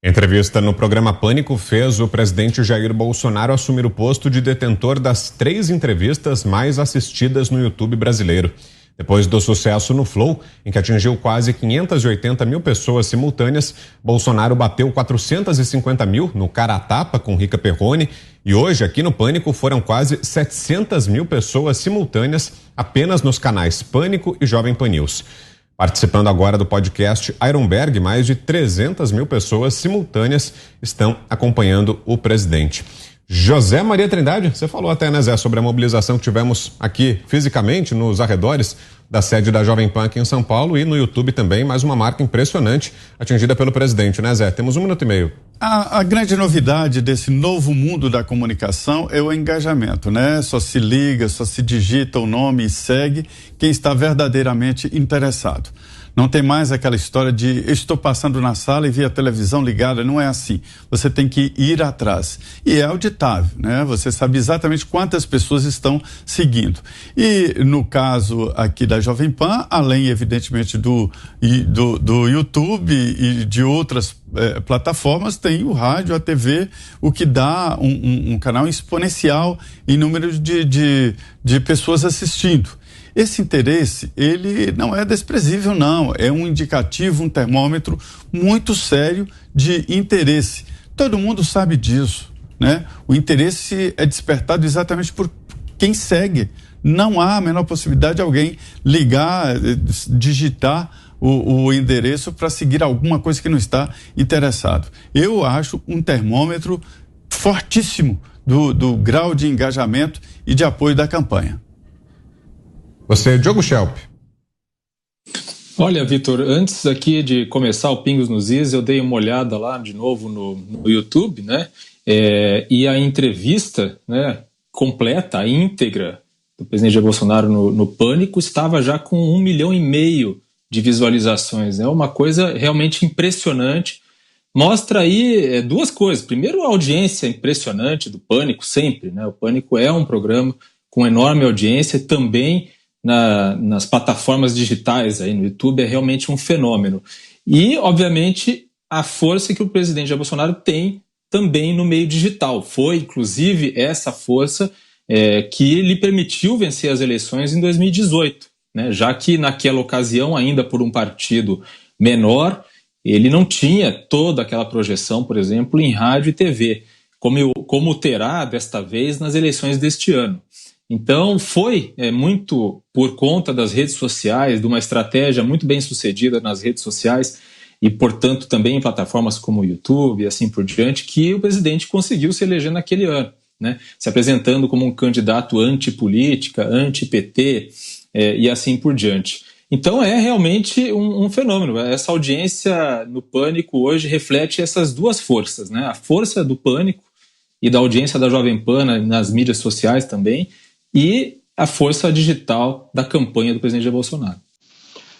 Entrevista no programa Pânico fez o presidente Jair Bolsonaro assumir o posto de detentor das 3 entrevistas mais assistidas no YouTube brasileiro. Depois do sucesso no Flow, em que atingiu quase 580 mil pessoas simultâneas, Bolsonaro bateu 450 mil no Cara a Tapa com Rica Perrone e hoje aqui no Pânico foram quase 700 mil pessoas simultâneas apenas nos canais Pânico e Jovem Pan News. Participando agora do podcast Ironberg, mais de 300 mil pessoas simultâneas estão acompanhando o presidente. José Maria Trindade, você falou até, né, Zé, sobre a mobilização que tivemos aqui fisicamente nos arredores da sede da Jovem Pan aqui em São Paulo e no YouTube também, mais uma marca impressionante atingida pelo presidente, né, Zé? Temos 1 minuto e meio. A grande novidade desse novo mundo da comunicação é o engajamento, né? Só se liga, só se digita o nome e segue quem está verdadeiramente interessado. Não tem mais aquela história de estou passando na sala e vi a televisão ligada, não é assim. Você tem que ir atrás. E é auditável, né? Você sabe exatamente quantas pessoas estão seguindo. E no caso aqui da Jovem Pan, além evidentemente do YouTube e de outras plataformas, tem o rádio, a TV, o que dá um canal exponencial em número de pessoas assistindo. Esse interesse, ele não é desprezível, não. É um indicativo, um termômetro muito sério de interesse. Todo mundo sabe disso, né? O interesse é despertado exatamente por quem segue. Não há a menor possibilidade de alguém ligar, digitar o endereço para seguir alguma coisa que não está interessado. Eu acho um termômetro fortíssimo do grau de engajamento e de apoio da campanha. Você, Diogo Schelp. Olha, Vitor, antes aqui de começar o Pingos nos Is, eu dei uma olhada lá de novo no YouTube, né? E a entrevista, né, completa, a íntegra do presidente Jair Bolsonaro no Pânico estava já com 1,5 milhão de visualizações. É uma coisa realmente impressionante. Mostra aí 2 coisas. Primeiro, a audiência impressionante do Pânico, sempre, né? O Pânico é um programa com enorme audiência, também nas plataformas digitais, aí no YouTube, é realmente um fenômeno. E, obviamente, a força que o presidente Jair Bolsonaro tem também no meio digital. Foi, inclusive, essa força que lhe permitiu vencer as eleições em 2018, né? Já que naquela ocasião, ainda por um partido menor, ele não tinha toda aquela projeção, por exemplo, em rádio e TV, como terá desta vez nas eleições deste ano. Então foi muito por conta das redes sociais, de uma estratégia muito bem sucedida nas redes sociais e, portanto, também em plataformas como o YouTube e assim por diante, que o presidente conseguiu se eleger naquele ano, né? Se apresentando como um candidato antipolítica, anti-PT e assim por diante. Então é realmente um fenômeno. Essa audiência no Pânico hoje reflete essas 2 forças, né? A força do Pânico e da audiência da Jovem Pan nas mídias sociais também, e a força digital da campanha do presidente Jair Bolsonaro.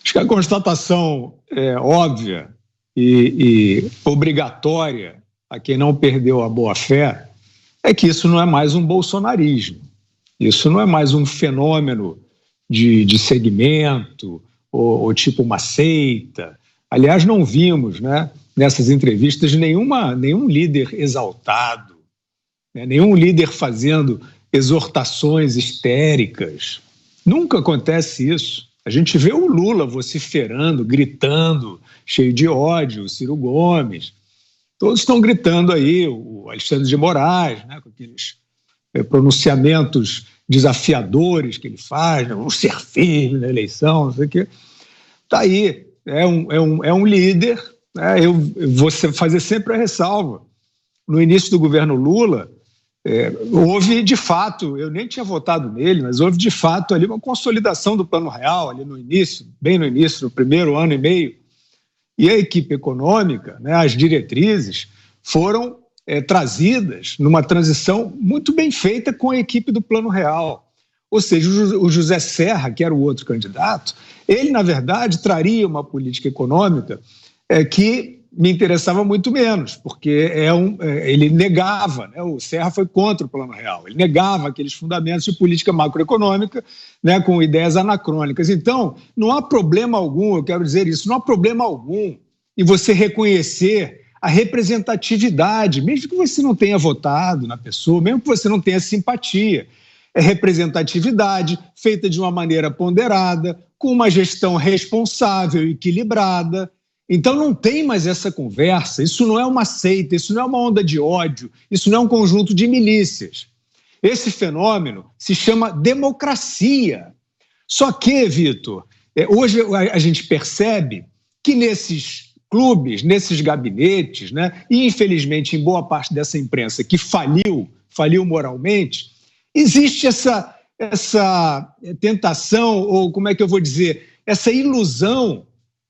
Acho que a constatação óbvia e obrigatória a quem não perdeu a boa-fé é que isso não é mais um bolsonarismo. Isso não é mais um fenômeno de segmento ou tipo uma seita. Aliás, não vimos, né, nessas entrevistas nenhum líder exaltado, né, nenhum líder fazendo exortações histéricas. Nunca acontece isso. A gente vê o Lula vociferando, gritando, cheio de ódio, o Ciro Gomes. Todos estão gritando aí, o Alexandre de Moraes, né, com aqueles pronunciamentos desafiadores que ele faz, né, vamos ser firme na eleição, não sei o quê. Está aí, é um líder, né, eu vou fazer sempre a ressalva. No início do governo Lula, houve de fato, eu nem tinha votado nele, mas houve de fato ali uma consolidação do Plano Real, ali no início, bem no início, no primeiro ano e meio, e a equipe econômica, né, as diretrizes, foram trazidas numa transição muito bem feita com a equipe do Plano Real. Ou seja, o José Serra, que era o outro candidato, ele, na verdade, traria uma política econômica que me interessava muito menos, porque ele negava, né, o Serra foi contra o Plano Real, ele negava aqueles fundamentos de política macroeconômica, né, com ideias anacrônicas. Então, não há problema algum, eu quero dizer isso, não há problema algum em você reconhecer a representatividade, mesmo que você não tenha votado na pessoa, mesmo que você não tenha simpatia. É representatividade feita de uma maneira ponderada, com uma gestão responsável, equilibrada. Então não tem mais essa conversa, isso não é uma seita, isso não é uma onda de ódio, isso não é um conjunto de milícias. Esse fenômeno se chama democracia. Só que, Vitor, hoje a gente percebe que nesses clubes, nesses gabinetes, né, e infelizmente em boa parte dessa imprensa que faliu moralmente, existe essa tentação, ou como é que eu vou dizer, essa ilusão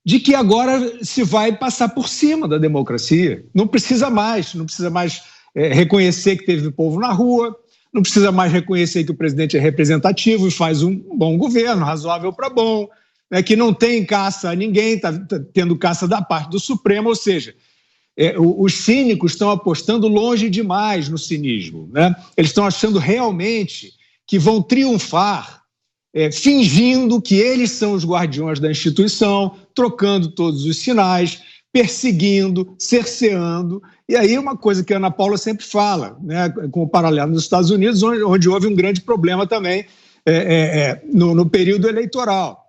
de que agora se vai passar por cima da democracia. Não precisa mais reconhecer que teve povo na rua, não precisa mais reconhecer que o presidente é representativo e faz um bom governo, razoável para bom, né, que não tem caça a ninguém, está tendo caça da parte do Supremo, ou seja, os cínicos estão apostando longe demais no cinismo, né? Eles estão achando realmente que vão triunfar, fingindo que eles são os guardiões da instituição, trocando todos os sinais, perseguindo, cerceando. E aí uma coisa que a Ana Paula sempre fala, né, com o paralelo nos Estados Unidos, onde houve um grande problema também no período eleitoral.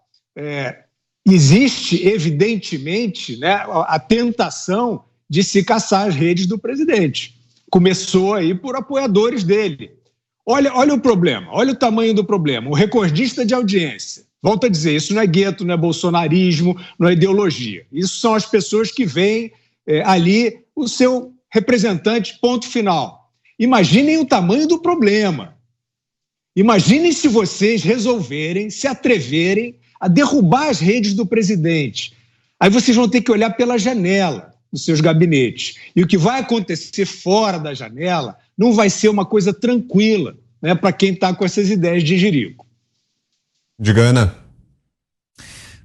Existe, evidentemente, né, a tentação de se caçar as redes do presidente. Começou aí por apoiadores dele. Olha o problema, olha o tamanho do problema. O recordista de audiência. Volto a dizer, isso não é gueto, não é bolsonarismo, não é ideologia. Isso são as pessoas que veem ali o seu representante, ponto final. Imaginem o tamanho do problema. Imaginem se vocês resolverem, se atreverem a derrubar as redes do presidente. Aí vocês vão ter que olhar pela janela dos seus gabinetes. E o que vai acontecer fora da janela não vai ser uma coisa tranquila, né, para quem está com essas ideias de jirico. Diga, Ana.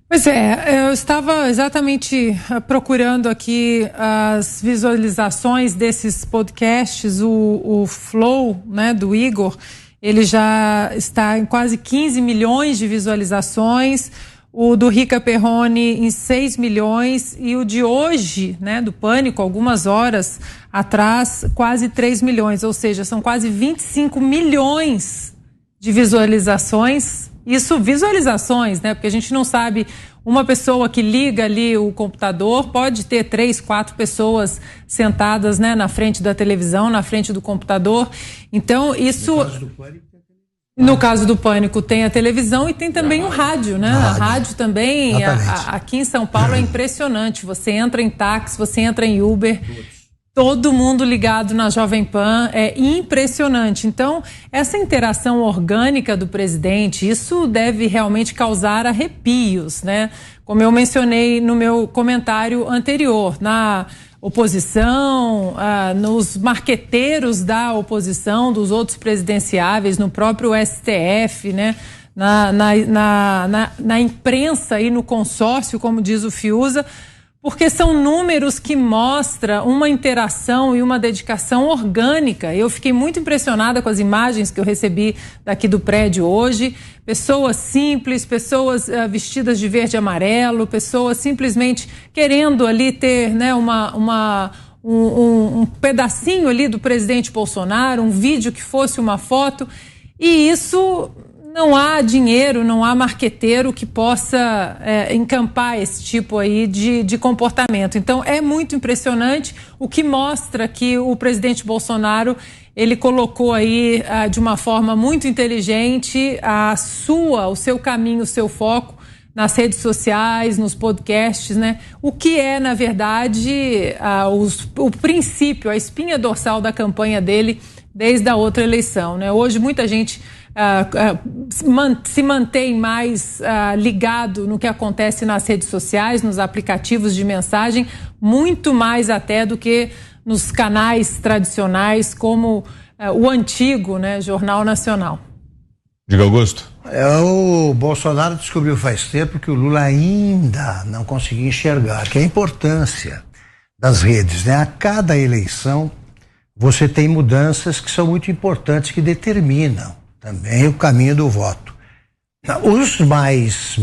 Pois eu estava exatamente procurando aqui as visualizações desses podcasts, o Flow, né, do Igor. Ele já está em quase 15 milhões de visualizações, o do Rica Perrone em 6 milhões e o de hoje, né, do Pânico, algumas horas atrás, quase 3 milhões, ou seja, são quase 25 milhões de visualizações. Isso, visualizações, né, porque a gente não sabe, uma pessoa que liga ali o computador pode ter 3, 4 pessoas sentadas, né, na frente da televisão, na frente do computador. Então, isso... No caso do Pânico tem a televisão e tem também o rádio, né? A rádio também, aqui em São Paulo é impressionante. Você entra em táxi, você entra em Uber, todo mundo ligado na Jovem Pan, é impressionante. Então, essa interação orgânica do presidente, isso deve realmente causar arrepios, né? Como eu mencionei no meu comentário anterior, na oposição, nos marqueteiros da oposição, dos outros presidenciáveis, no próprio STF, né? Na imprensa e no consórcio, como diz o Fiuza, porque são números que mostram uma interação e uma dedicação orgânica. Eu fiquei muito impressionada com as imagens que eu recebi daqui do prédio hoje. Pessoas simples, pessoas vestidas de verde e amarelo, pessoas simplesmente querendo ali ter, né, um pedacinho ali do presidente Bolsonaro, um vídeo que fosse uma foto. E isso... Não há dinheiro, não há marqueteiro que possa encampar esse tipo aí de comportamento. Então, é muito impressionante, o que mostra que o presidente Bolsonaro, ele colocou aí de uma forma muito inteligente o seu caminho, o seu foco nas redes sociais, nos podcasts, né? O que é, na verdade, o princípio, a espinha dorsal da campanha dele desde a outra eleição, né? Hoje, muita gente... se mantém mais ligado no que acontece nas redes sociais, nos aplicativos de mensagem, muito mais até do que nos canais tradicionais como o antigo, né, Jornal Nacional. Diga, Augusto. O Bolsonaro descobriu faz tempo que o Lula ainda não conseguia enxergar, que é a importância das redes, né? A cada eleição você tem mudanças que são muito importantes, que determinam também o caminho do voto. Os mais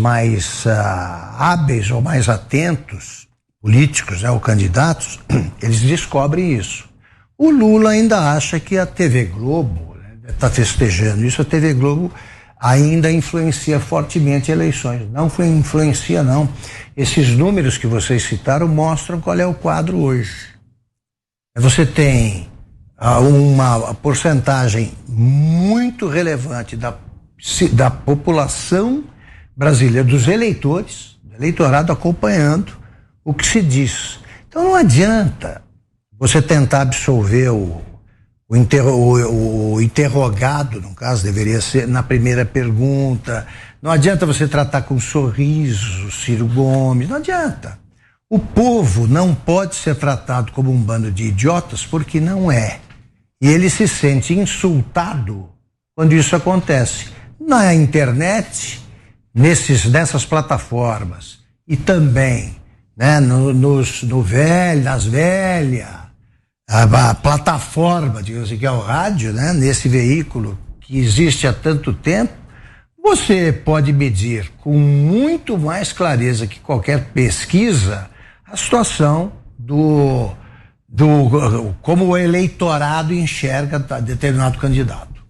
hábeis ou mais atentos políticos, né, ou candidatos, eles descobrem isso. O Lula ainda acha que a TV Globo está festejando isso, a TV Globo ainda influencia fortemente eleições. Não influencia, não. Esses números que vocês citaram mostram qual é o quadro hoje. Você tem uma porcentagem muito relevante da população brasileira, dos eleitores, do eleitorado acompanhando o que se diz. Então não adianta você tentar absolver o interrogado, no caso, deveria ser na primeira pergunta. Não adianta você tratar com sorriso Ciro Gomes, não adianta. O povo não pode ser tratado como um bando de idiotas, porque não é. E ele se sente insultado quando isso acontece. Na internet, nessas plataformas, e também, né, nas velhas, a plataforma, digamos assim, que é o rádio, né, nesse veículo que existe há tanto tempo, você pode medir com muito mais clareza que qualquer pesquisa a situação como o eleitorado enxerga determinado candidato.